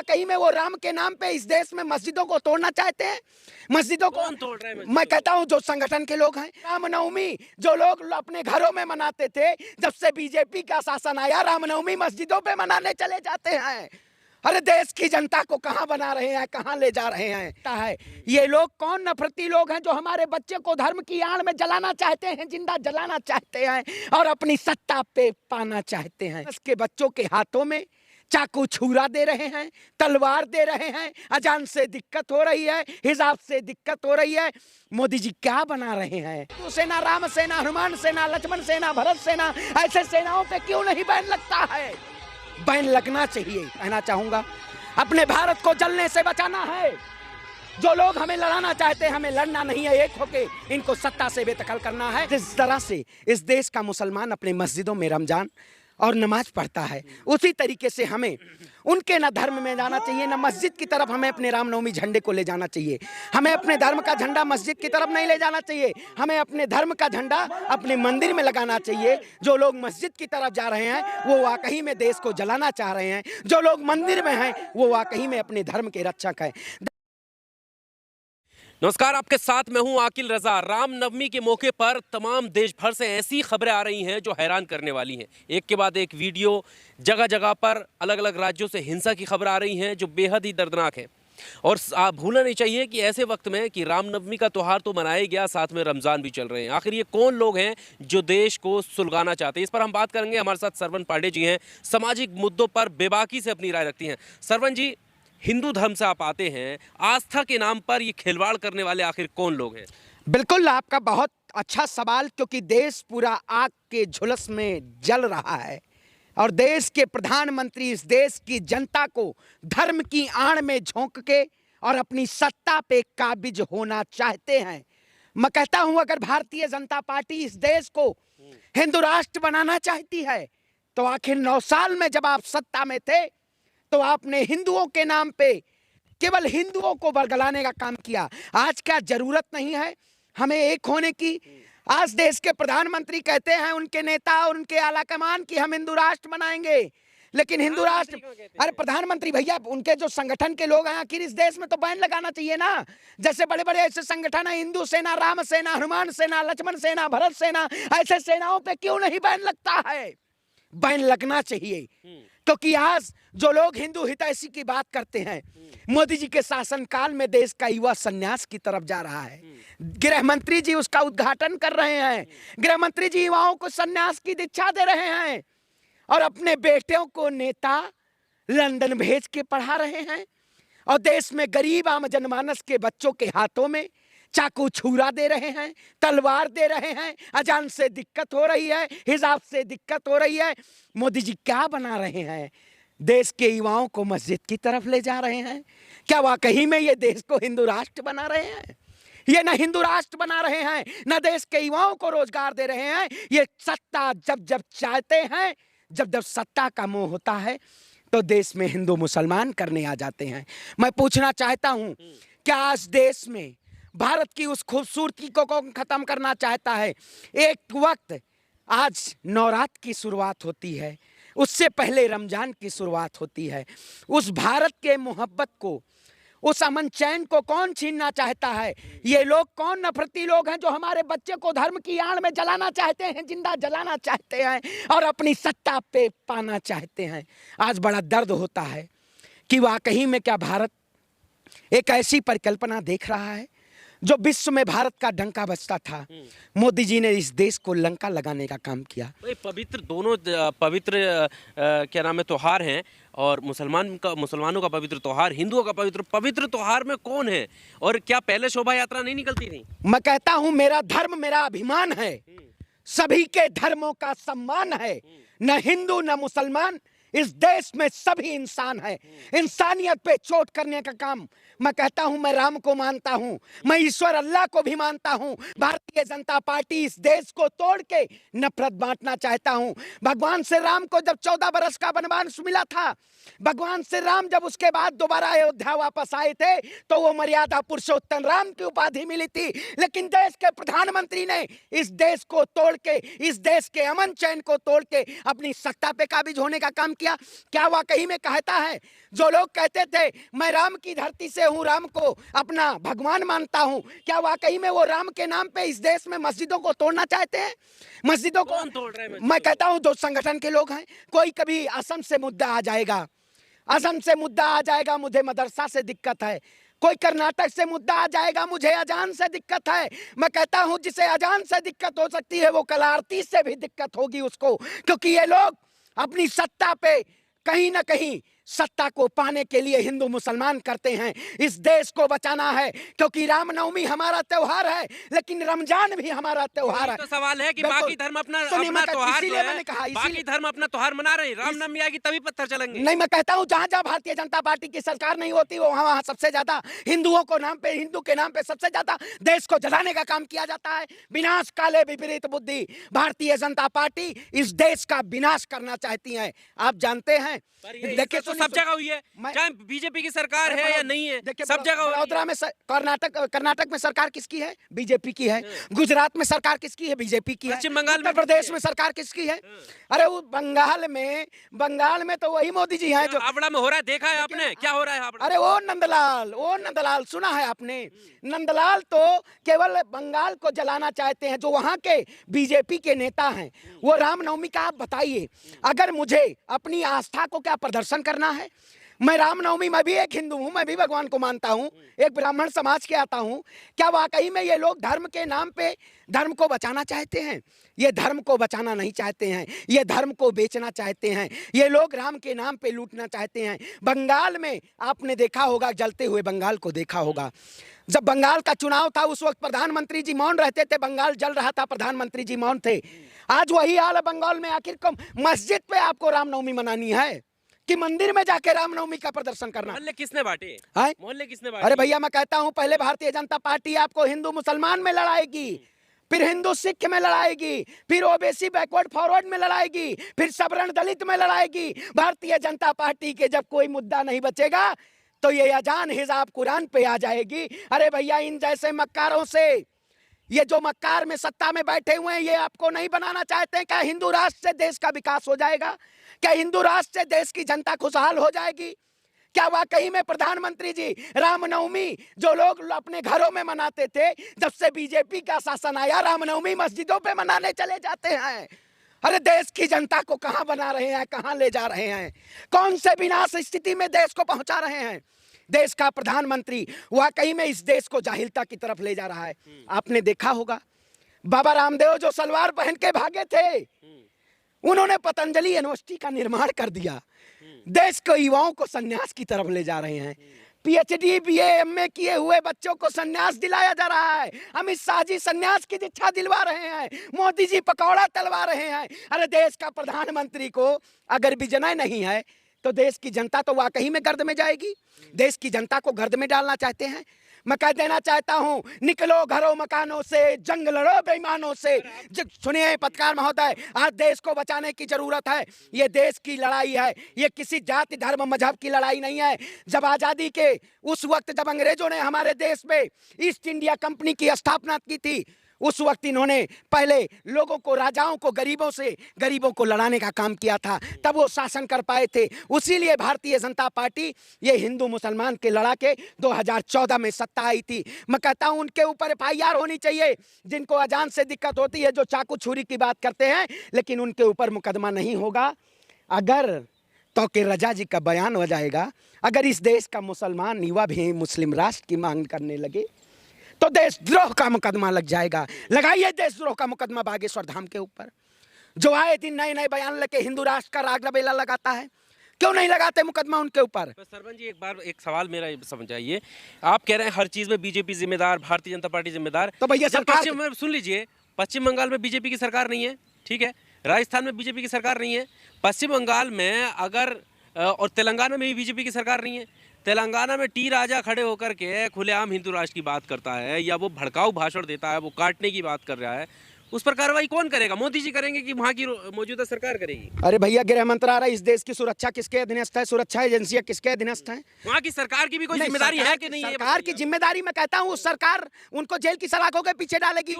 वाकई में वो राम के नाम पे इस देश में मस्जिदों को तोड़ना चाहते हैं? मस्जिदों को कौन तोड़ रहा है मैं कहता हूं जो संगठन के लोग हैं। रामनवमी जो लोग अपने घरों में मनाते थे, जब से बीजेपी का शासन आया रामनवमी मस्जिदों पे मनाने चले जाते हैं। अरे देश की जनता को कहां बना रहे हैं, कहां ले जा रहे हैं? ये लोग कौन नफरती लोग हैं जो हमारे बच्चे को धर्म की आड़ में जलाना चाहते हैं, जिंदा जलाना चाहते हैं और अपनी सत्ता पे पाना चाहते हैं। इसके बच्चों के हाथों में चाकू छुरा दे रहे हैं, तलवार दे रहे हैं, अजान से दिक्कत हो रही है, हिजाब से दिक्कत हो रही है। मोदी जी क्या बना रहे हैं? तो सेना, राम सेना, हनुमान सेना, लक्ष्मण सेना, भरत सेना, ऐसे सेनाओं पे क्यों नहीं बैन लगता है? बैन लगना चाहिए। कहना चाहूंगा अपने भारत को जलने से बचाना है। जो लोग हमें लड़ाना चाहते हैं, हमें लड़ना नहीं है, एक होके इनको सत्ता से बेदखल करना है। जिस तरह से इस देश का मुसलमान अपने मस्जिदों में रमजान और नमाज पढ़ता है, उसी तरीके से हमें उनके ना धर्म में जाना चाहिए, ना मस्जिद की तरफ हमें अपने रामनवमी झंडे को ले जाना चाहिए। हमें अपने धर्म का झंडा मस्जिद की तरफ नहीं ले जाना चाहिए, हमें अपने धर्म का झंडा अपने मंदिर में लगाना चाहिए। जो लोग मस्जिद की तरफ जा रहे हैं वो वाकई में देश को जलाना चाह रहे हैं, जो लोग मंदिर में हैं वो वाकई में अपने धर्म के रक्षक हैं। नमस्कार, आपके साथ मैं हूं आकिल रजा। रामनवमी के मौके पर तमाम देश भर से ऐसी खबरें आ रही हैं जो हैरान करने वाली हैं। एक के बाद एक वीडियो, जगह जगह पर अलग अलग राज्यों से हिंसा की खबर आ रही हैं जो बेहद ही दर्दनाक है। और आप भूलना नहीं चाहिए कि ऐसे वक्त में कि रामनवमी का त्यौहार तो मनाया गया, साथ में रमज़ान भी चल रहे हैं। आखिर ये कौन लोग हैं जो देश को सुलगाना चाहते हैं? इस पर हम बात करेंगे। हमारे साथ सरवन पांडे जी हैं, सामाजिक मुद्दों पर बेबाकी से अपनी राय रखती हैं। सरवन जी, हिंदू धर्म से आप आते हैं, आस्था के नाम पर ये खिलवाड़ करने वाले आखिर कौन लोग हैं? बिल्कुल, आपका बहुत अच्छा सवाल, क्योंकि देश पूरा आग के झुलस में जल रहा है और देश के प्रधानमंत्री इस देश की जनता को धर्म की आड़ में झोंक के और अपनी सत्ता पे काबिज होना चाहते हैं। मैं कहता हूं अगर भारतीय जनता पार्टी इस देश को हिंदू राष्ट्र बनाना चाहती है तो आखिर 9 साल में जब आप सत्ता में थे तो आपने हिंदुओं के नाम पे केवल हिंदुओं को बरगलाने का काम किया। आज क्या जरूरत नहीं है हमें एक होने की? आज देश के प्रधानमंत्री कहते हैं, उनके नेता और उनके आला कमान, कि हम हिंदू राष्ट्र बनाएंगे, लेकिन हिंदू राष्ट्र, अरे प्रधानमंत्री भैया, उनके जो संगठन के लोग हैं, आखिर इस देश में तो बैन लगाना चाहिए ना। जैसे बड़े बड़े ऐसे संगठन है, हिंदू सेना, राम सेना, हनुमान सेना, लक्ष्मण सेना, भरत सेना, ऐसे सेनाओं पे क्यों नहीं बैन लगता है? बैन लगना चाहिए, क्योंकि आज जो लोग हिंदू हितैषी की बात करते हैं, मोदी जी के शासनकाल में देश का युवा संन्यास की तरफ जा रहा है। गृह मंत्री जी उसका उद्घाटन कर रहे हैं। गृह मंत्री जी युवाओं को संन्यास की दीक्षा दे रहे हैं और अपने बेटियों को नेता लंदन भेज के पढ़ा रहे हैं और देश में गरीब आम जनमानस के बच्चों के हाथों में चाकू छुरा दे रहे हैं, तलवार दे रहे हैं, अजान से दिक्कत हो रही है, हिजाब से दिक्कत हो रही है। मोदी जी क्या बना रहे हैं? देश के युवाओं को मस्जिद की तरफ ले जा रहे हैं। क्या वाकई में ये देश को हिंदू राष्ट्र बना रहे हैं? ये ना हिंदू राष्ट्र बना रहे हैं, ना देश के युवाओं को रोजगार दे रहे हैं। ये सत्ता जब जब चाहते हैं, जब जब सत्ता का मोह होता है तो देश में हिंदू मुसलमान करने आ जाते हैं। मैं पूछना चाहता हूं, क्या आज देश में भारत की उस खूबसूरती को कौन खत्म करना चाहता है? एक वक्त आज नवरात्र की शुरुआत होती है, उससे पहले रमजान की शुरुआत होती है। उस भारत के मोहब्बत को, उस अमन चैन को कौन छीनना चाहता है? ये लोग कौन नफरती लोग हैं जो हमारे बच्चे को धर्म की आड़ में जलाना चाहते हैं, जिंदा जलाना चाहते हैं और अपनी सत्ता पे पाना चाहते हैं? आज बड़ा दर्द होता है कि वाकई में क्या भारत एक ऐसी परिकल्पना देख रहा है जो विश्व में भारत का डंका बजता था। मोदी जी ने इस देश को लंका लगाने का काम किया। पवित्र दोनों पवित्र क्या नाम है त्योहार हैं, और मुसलमानों का पवित्र त्योहार, हिंदुओं का पवित्र त्योहार में कौन है? और क्या पहले शोभा यात्रा नहीं निकलती थी? मैं कहता हूं मेरा धर्म मेरा अभिमान है, सभी के धर्मों का सम्मान है। न हिंदू न मुसलमान, इस देश में सभी इंसान है। इंसानियत पे चोट करने का काम, मैं कहता हूं मैं राम को मानता हूं, मैं ईश्वर अल्लाह को भी मानता हूं। भारतीय जनता पार्टी इस देश को तोड़ के नफरत बांटना चाहता हूं। भगवान श्री राम को जब 14 बरस का वनवास मिला था, भगवान श्री राम जब उसके बाद दोबारा अयोध्या वापस आए थे तो वो मर्यादा पुरुषोत्तम राम की उपाधि मिली थी। लेकिन देश के प्रधानमंत्री ने इस देश को तोड़ के, इस देश के अमन चैन को तोड़ के अपनी सत्ता पे काबिज होने का काम किया? क्या वाकई में कहता है? जो लोग कहते थे मैं राम की धरती से हूं, राम को अपना भगवान मानता हूं, क्या वाकई में वो राम के नाम पे इस देश में मस्जिदों को तोड़ना चाहते हैं? मस्जिदों को कौन तोड़ रहा है मैं मस्जिदों कहता हूं दो संगठन के लोग हैं। कोई कभी असम से मुद्दा आ जाएगा, असम से मुद्दा आ जाएगा, मुझे मदरसा से दिक्कत है। कोई कर्नाटक से मुद्दा आ जाएगा, मुझे अजान से दिक्कत है। मैं कहता हूं जिसे अजान से दिक्कत हो सकती है वो कल आरती से भी दिक्कत होगी उसको, क्योंकि ये लोग अपनी सत्ता पे कहीं ना कहीं सत्ता को पाने के लिए हिंदू मुसलमान करते हैं। इस देश को बचाना है, क्योंकि रामनवमी हमारा त्योहार है, लेकिन रमजान भी हमारा त्योहार है। तो सवाल है कि बिल्कुल। बाकी धर्म अपना सुनिए, अपना मैं त्योहार जो इसीलिए है, मैंने कहा, बाकी धर्म अपना त्योहार मना रहे हैं, रामनवमी आएगी तभी पत्थर चलेंगे। नहीं, मैं कहता हूं जहां जहां भारतीय जनता पार्टी की सरकार नहीं होती वहां वहां सबसे ज्यादा हिंदुओं को नाम पे, हिंदू के नाम पे सबसे ज्यादा देश को जलाने का काम किया जाता है। विनाश काले विपरीत बुद्धि, भारतीय जनता पार्टी इस देश का विनाश करना चाहती है। आप जानते हैं, देखिए तो सब जगह हुई है, चाहे बीजेपी की सरकार है या नहीं है, सब जगह बड़ौदा में कर्नाटक में सरकार किसकी है? बीजेपी की है। गुजरात में सरकार किसकी है? बीजेपी की है। पश्चिम बंगाल में उत्तर प्रदेश में सरकार किसकी है? अरे वो बंगाल में तो वही मोदी जी हैं जो हावड़ा में हो रहा है, देखा है आपने क्या हो रहा है हावड़ा? अरे वो नंदलाल सुना है आपने? नंदलाल तो केवल बंगाल को जलाना चाहते हैं। जो वहां के बीजेपी के नेता हैं, वो रामनवमी का आप बताइए, अगर मुझे अपनी आस्था को क्या प्रदर्शन करना है, मैं रामनवमी, मैं भी एक हिंदू हूं, मैं भी भगवान को मानता हूं, एक ब्राह्मण समाज के आता हूं, क्या वाकई में ये लोग धर्म के नाम पे धर्म को बचाना चाहते हैं? ये धर्म को बचाना नहीं चाहते हैं, ये धर्म को बेचना चाहते हैं। ये लोग राम के नाम पे लूटना चाहते हैं। बंगाल में आपने देखा होगा, जलते हुए बंगाल को देखा होगा। जब बंगाल का चुनाव था उस वक्त प्रधानमंत्री जी मौन रहते थे, बंगाल जल रहा था, प्रधानमंत्री जी मौन थे। आज वही हाल है बंगाल में। आखिर को मस्जिद पे आपको रामनवमी मनानी है कि मंदिर में जाके रामनवमी का प्रदर्शन करना? मोहल्ले किसने बांटे? मोहल्ले किसने बांटे? अरे भैया, मैं कहता हूं पहले भारतीय जनता पार्टी आपको हिंदू मुसलमान में लड़ाएगी, फिर हिंदू सिख में लड़ाएगी, फिर ओबीसी बैकवर्ड फॉरवर्ड में लड़ाएगी, फिर सवर्ण दलित में लड़ाएगी। भारतीय जनता पार्टी के जब कोई मुद्दा नहीं बचेगा तो ये अजान हिजाब कुरान पे आ जाएगी। अरे भैया, इन जैसे मक्कारों से, ये जो मक्कार में सत्ता में बैठे हुए हैं, ये आपको नहीं बनाना चाहते हैं। क्या हिंदू राष्ट्र से देश का विकास हो जाएगा? क्या हिंदू राष्ट्र से देश की जनता खुशहाल हो जाएगी? क्या वाकई में प्रधानमंत्री जी रामनवमी जो लोग अपने घरों में मनाते थे, जब से बीजेपी का शासन आया रामनवमी मस्जिदों पे मनाने चले जाते हैं? अरे देश की जनता को कहां बना रहे हैं, कहां ले जा रहे हैं? कौन से विनाश स्थिति में देश को पहुंचा रहे हैं? देश का प्रधानमंत्री वाकई में इस देश को जाहिलता की तरफ ले जा रहा है। आपने देखा होगा बाबा रामदेव जो सलवार पहन के भागे थे, उन्होंने पतंजलि यूनिवर्सिटी का निर्माण कर दिया। देश के युवाओं को सन्यास की तरफ ले जा रहे हैं। पीएचडी बीए एमए किए हुए बच्चों को सन्यास दिलाया जा रहा है। अमित शाह जी सन्यास की दीक्षा दिलवा रहे हैं, मोदी जी पकौड़ा तलवा रहे हैं। अरे देश का प्रधानमंत्री को अगर विजय नहीं है तो देश की जनता तो वाकई में गर्द में जाएगी। देश की जनता को गर्द में डालना चाहते हैं। मैं कह देना चाहता हूं, निकलो घरों मकानों से, जंग लड़ो बेईमानों से। सुनिए पत्रकार महोदय, आज देश को बचाने की जरूरत है। ये देश की लड़ाई है, ये किसी जाति धर्म मजहब की लड़ाई नहीं है। जब आजादी के उस वक्त जब अंग्रेजों ने हमारे देश में ईस्ट इंडिया कंपनी की स्थापना की थी, उस वक्त इन्होंने पहले लोगों को, राजाओं को, गरीबों को लड़ाने का काम किया था, तब वो शासन कर पाए थे। उसीलिए भारतीय जनता पार्टी ये हिंदू मुसलमान के लड़ा के 2014 में सत्ता आई थी। मैं कहता हूं उनके ऊपर FIR होनी चाहिए, जिनको अजान से दिक्कत होती है, जो चाकू छुरी की बात करते हैं, लेकिन उनके ऊपर मुकदमा नहीं होगा। अगर तौकीर रजा जी का बयान हो जाएगा, अगर इस देश का मुसलमान युवा भी मुस्लिम राष्ट्र की मांग करने लगे तो देशद्रोह का मुकदमा लग जाएगा। लगाइए देशद्रोह का मुकदमा बागेश्वर धाम के ऊपर। जो आए दिन नए नए बयान लेके हिंदू राष्ट्र का राग रबेला लगाता है, क्यों नहीं लगाते मुकदमा उनके ऊपर? सरपंच जी, एक सवाल मेरा समझाइए। आप कह रहे हैं हर चीज में बीजेपी जिम्मेदार, भारतीय जनता पार्टी जिम्मेदार, तो भैया पश्चिम में सुन लीजिए, पश्चिम बंगाल में बीजेपी की सरकार नहीं है, ठीक है, राजस्थान में बीजेपी की सरकार नहीं है, पश्चिम बंगाल में अगर और तेलंगाना में भी बीजेपी की सरकार नहीं है। तेलंगाना में टी राजा खड़े होकर के खुलेआम हिंदू राष्ट्र की बात करता है, या वो भड़काऊ भाषण देता है, वो काटने की बात कर रहा है, उस पर कार्रवाई कौन करेगा? मोदी जी करेंगे कि वहाँ की मौजूदा सरकार करेगी? अरे भैया, गृह मंत्रालय इस देश की सुरक्षा किसके अधीनस्थ है? सुरक्षा एजेंसियां किसके अधीनस्थ हैं? वहाँ की सरकार की भी कोई जिम्मेदारी है कि नहीं? सरकार की जिम्मेदारी, मैं कहता हूँ सरकार उनको जेल की सलाखों के पीछे डालेगी,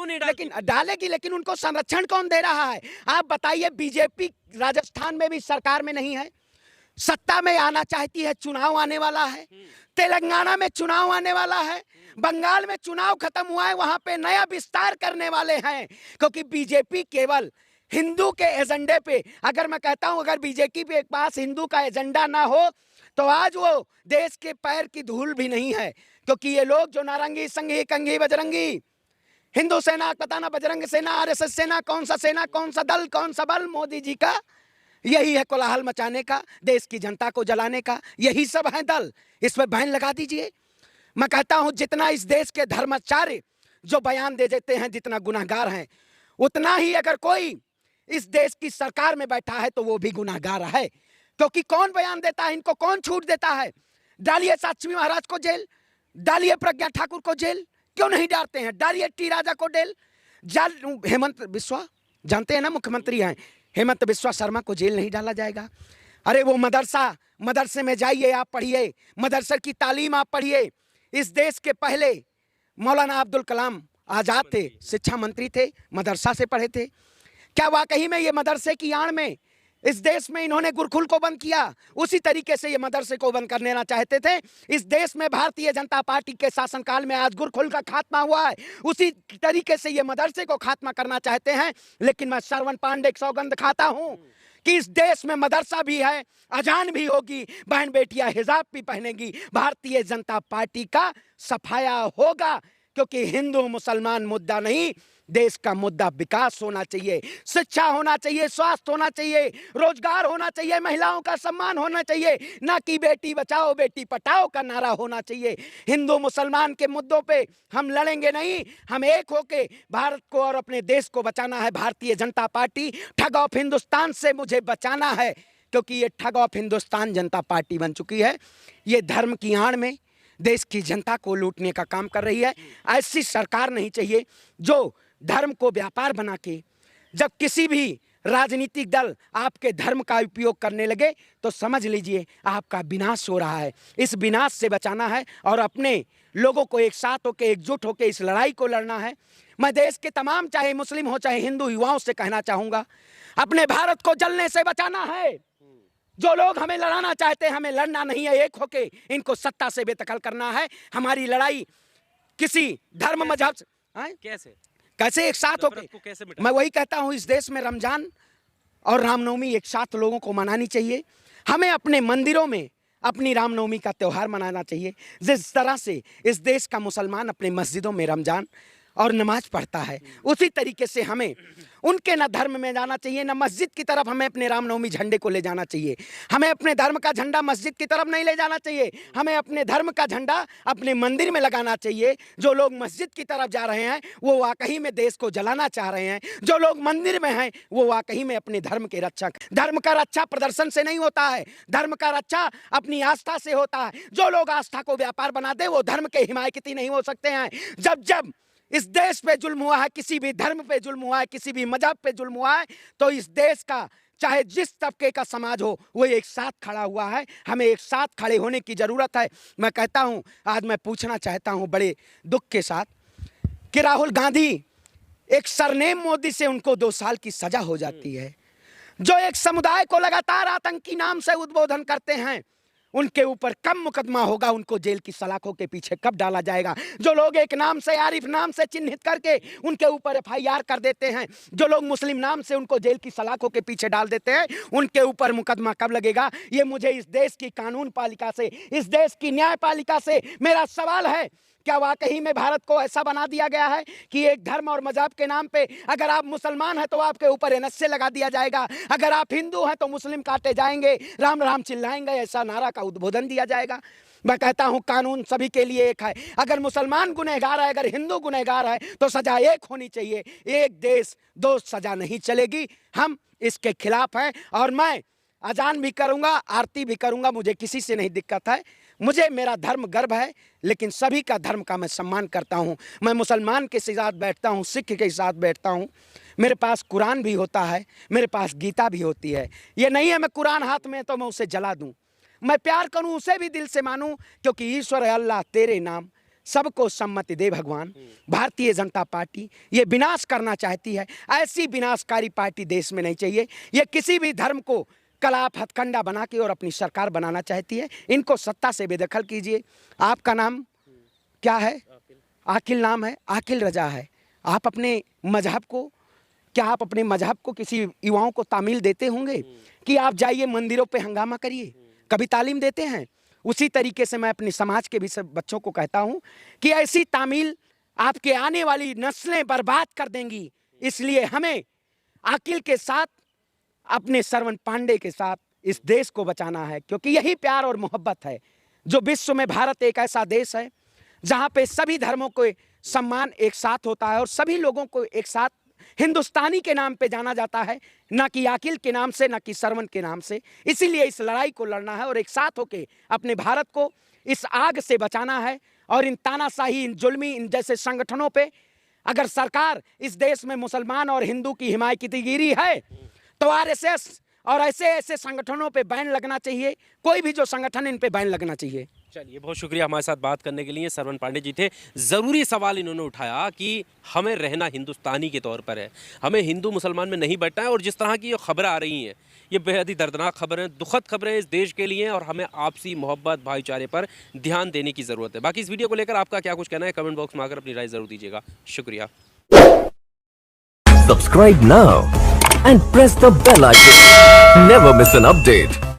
लेकिन उनको संरक्षण कौन दे रहा है? आप बताइए। बीजेपी राजस्थान में भी सरकार में नहीं है, सत्ता में आना चाहती है। चुनाव आने वाला है, तेलंगाना में चुनाव आने वाला है, बंगाल में चुनाव खत्म हुआ है, वहां पे नया विस्तार करने वाले हैं। क्योंकि बीजेपी केवल हिंदू के एजेंडे पे, अगर मैं कहता हूं अगर बीजेपी के पास हिंदू का एजेंडा ना हो तो आज वो देश के पैर की धूल भी नहीं है। क्योंकि ये लोग जो नारंगी संगी कंघी बजरंगी, हिंदू सेना पता ना, बजरंग सेना, आरएसएस सेना, कौन सा दल, कौन सा बल, मोदी जी का यही है कोलाहल मचाने का, देश की जनता को जलाने का, यही सब है दल। इस पर बैन लगा दीजिए। मैं कहता हूं जितना इस देश के धर्माचार्य जो बयान दे देते हैं जितना गुनाहगार हैं, उतना ही अगर कोई इस देश की सरकार में बैठा है तो वो भी गुनाहगार है। क्योंकि कौन बयान देता है, इनको कौन छूट देता है? डालिए साक्षी महाराज को जेल, डालिए प्रज्ञा ठाकुर को जेल, क्यों नहीं डालते हैं? डालिए टी राजा को जेल, हेमंत बिस्वा जानते हैं ना मुख्यमंत्री हैं, हेमंत बिस्वा शर्मा को जेल नहीं डाला जाएगा। अरे वो मदरसे में जाइए, आप पढ़िए, मदरसे की तालीम आप पढ़िए। इस देश के पहले मौलाना अब्दुल कलाम आजाद थे, शिक्षा मंत्री थे, मदरसा से पढ़े थे। क्या वाकई में ये मदरसे की आड़ में इस देश में इन्होंने गुरुकुल को बंद किया? उसी तरीके से ये मदरसे को बंद कर देना चाहते थे। इस देश में भारतीय जनता पार्टी के शासनकाल में आज गुरुकुल का खात्मा हुआ है, उसी तरीके से ये मदरसे को खात्मा करना चाहते हैं। लेकिन मैं श्रवण पांडे की सौगंध खाता हूं कि इस देश में मदरसा भी है, अजान भी होगी, बहन बेटियां हिजाब भी पहनेगी, भारतीय जनता पार्टी का सफाया होगा। क्योंकि हिंदू मुसलमान मुद्दा नहीं, देश का मुद्दा विकास होना चाहिए, शिक्षा होना चाहिए, स्वास्थ्य होना चाहिए, रोजगार होना चाहिए, महिलाओं का सम्मान होना चाहिए, ना कि बेटी बचाओ बेटी पढ़ाओ का नारा होना चाहिए। हिंदू मुसलमान के मुद्दों पे हम लड़ेंगे नहीं, हम एक होके भारत को और अपने देश को बचाना है। भारतीय जनता पार्टी ठग ऑफ हिंदुस्तान से मुझे बचाना है, क्योंकि ये ठग ऑफ हिंदुस्तान जनता पार्टी बन चुकी है। ये धर्म की आड़ में देश की जनता को लूटने का काम कर रही है। ऐसी सरकार नहीं चाहिए जो धर्म को व्यापार बना के, जब किसी भी राजनीतिक दल आपके धर्म का उपयोग करने लगे तो समझ लीजिए आपका विनाश हो रहा है। इस विनाश से बचाना है और अपने लोगों को एक साथ होकर एकजुट होकर इस लड़ाई को लड़ना है। मैं देश के तमाम, चाहे मुस्लिम हो चाहे हिंदू, युवाओं से कहना चाहूंगा, अपने भारत को जलने से बचाना है। जो लोग हमें लड़ाना चाहते हैं, हमें लड़ना नहीं है, एक होके इनको सत्ता से बेदखल करना है। हमारी लड़ाई किसी धर्म मजहब से कैसे एक साथ होके, मैं वही कहता हूं, इस देश में रमजान और रामनवमी एक साथ लोगों को मनानी चाहिए। हमें अपने मंदिरों में अपनी रामनवमी का त्यौहार मनाना चाहिए। जिस तरह से इस देश का मुसलमान अपने मस्जिदों में रमजान और नमाज पढ़ता है, उसी तरीके से हमें उनके न धर्म में जाना चाहिए, न मस्जिद की तरफ हमें अपने रामनवमी झंडे को ले जाना चाहिए। हमें अपने धर्म का झंडा मस्जिद की तरफ नहीं ले जाना चाहिए, हमें अपने धर्म का झंडा अपने मंदिर में लगाना चाहिए। जो लोग मस्जिद की तरफ जा रहे हैं वो वाकई में देश को जलाना चाह रहे हैं, जो लोग मंदिर में हैं वो वाकई में अपने धर्म के रक्षक। धर्म का रक्षा प्रदर्शन से नहीं होता है, धर्म का रक्षा अपनी आस्था से होता है। जो लोग आस्था को व्यापार बना दे वो धर्म के हिमायती नहीं हो सकते हैं। जब इस देश पे जुल्म हुआ है, किसी भी धर्म पे जुल्म हुआ है, किसी भी मजहब पे जुल्म हुआ है, तो इस देश का चाहे जिस तबके का समाज हो वो एक साथ खड़ा हुआ है। हमें एक साथ खड़े होने की जरूरत है। मैं कहता हूं, आज मैं पूछना चाहता हूं बड़े दुख के साथ कि राहुल गांधी, एक सरनेम मोदी से उनको 2 साल की सजा हो जाती है। जो एक समुदाय को लगातार आतंकी नाम से उद्बोधन करते हैं, उनके ऊपर कब मुकदमा होगा, उनको जेल की सलाखों के पीछे कब डाला जाएगा? जो लोग एक नाम से, आरिफ नाम से चिन्हित करके उनके ऊपर FIR कर देते हैं, जो लोग मुस्लिम नाम से उनको जेल की सलाखों के पीछे डाल देते हैं, उनके ऊपर मुकदमा कब लगेगा? ये मुझे इस देश की कानून पालिका से, इस देश की न्यायपालिका से मेरा सवाल है। क्या वाकई में भारत को ऐसा बना दिया गया है कि एक धर्म और मजहब के नाम पे अगर आप मुसलमान हैं तो आपके ऊपर NSA लगा दिया जाएगा, अगर आप हिंदू हैं तो मुस्लिम काटे जाएंगे, राम राम चिल्लाएंगे, ऐसा नारा का उद्बोधन दिया जाएगा? मैं कहता हूं कानून सभी के लिए एक है। अगर मुसलमान गुनहगार है, अगर हिंदू गुनहगार है तो सजा एक होनी चाहिए। एक देश 2 सजा नहीं चलेगी। हम इसके खिलाफ हैं और मैं अजान भी करूंगा, आरती भी करूंगा, मुझे किसी से नहीं दिक्कत है। मुझे मेरा धर्म गर्व है, लेकिन सभी का धर्म का मैं सम्मान करता हूं। मैं मुसलमान के साथ बैठता हूं, सिख के साथ बैठता हूं, मेरे पास कुरान भी होता है, मेरे पास गीता भी होती है। ये नहीं है मैं कुरान हाथ में तो मैं उसे जला दूं। मैं प्यार करूं, उसे भी दिल से मानूं, क्योंकि ईश्वर है अल्लाह तेरे नाम, सबको सम्मति दे भगवान। भारतीय जनता पार्टी ये विनाश करना चाहती है। ऐसी विनाशकारी पार्टी देश में नहीं चाहिए। ये किसी भी धर्म को कल आप हथकंडा बना के और अपनी सरकार बनाना चाहती है। इनको सत्ता से बेदखल कीजिए। आपका नाम क्या है? आकिल नाम है, आकिल रजा है। आप अपने मजहब को, क्या आप अपने मजहब को किसी युवाओं को तामील देते होंगे कि आप जाइए मंदिरों पे हंगामा करिए? कभी तालीम देते हैं? उसी तरीके से मैं अपने समाज के भी सब बच्चों को कहता हूं कि ऐसी तामील आपके आने वाली नस्लें बर्बाद कर देंगी। इसलिए हमें आकिल के साथ, अपने सरवन पांडे के साथ इस देश को बचाना है, क्योंकि यही प्यार और मोहब्बत है जो विश्व में, भारत एक ऐसा देश है जहां पे सभी धर्मों को सम्मान एक साथ होता है और सभी लोगों को एक साथ हिंदुस्तानी के नाम पे जाना जाता है, ना कि आकिल के नाम से, ना कि सरवन के नाम से। इसीलिए इस लड़ाई को लड़ना है और एक साथ होके अपने भारत को इस आग से बचाना है। और इन तानाशाही, इन जुल्मी, इन जैसे संगठनों पे अगर सरकार इस देश में मुसलमान और हिंदू की हिमायतगिरी है तो आरएसएस और ऐसे ऐसे संगठनों पे बैन लगना चाहिए। कोई भी जो संगठन, इन पे बैन लगना चाहिए। चलिए, बहुत शुक्रिया हमारे साथ बात करने के लिए। सरवन पांडे जी थे। ज़रूरी सवाल इन्होंने उठाया कि हमें रहना हिंदुस्तानी के तौर पर है, हमें हिंदू मुसलमान में नहीं बैठना है। और जिस तरह की ये खबरें आ रही हैं, ये बेहद ही दर्दनाक खबरें, दुखद खबरें इस देश के लिए हैं और हमें आपसी मोहब्बत, भाईचारे पर ध्यान देने की ज़रूरत है। बाकी इस वीडियो को लेकर आपका क्या कुछ कहना है, कमेंट बॉक्स में आकर अपनी राय ज़रूर दीजिएगा। शुक्रिया। Subscribe now and press the bell icon. Never miss an update.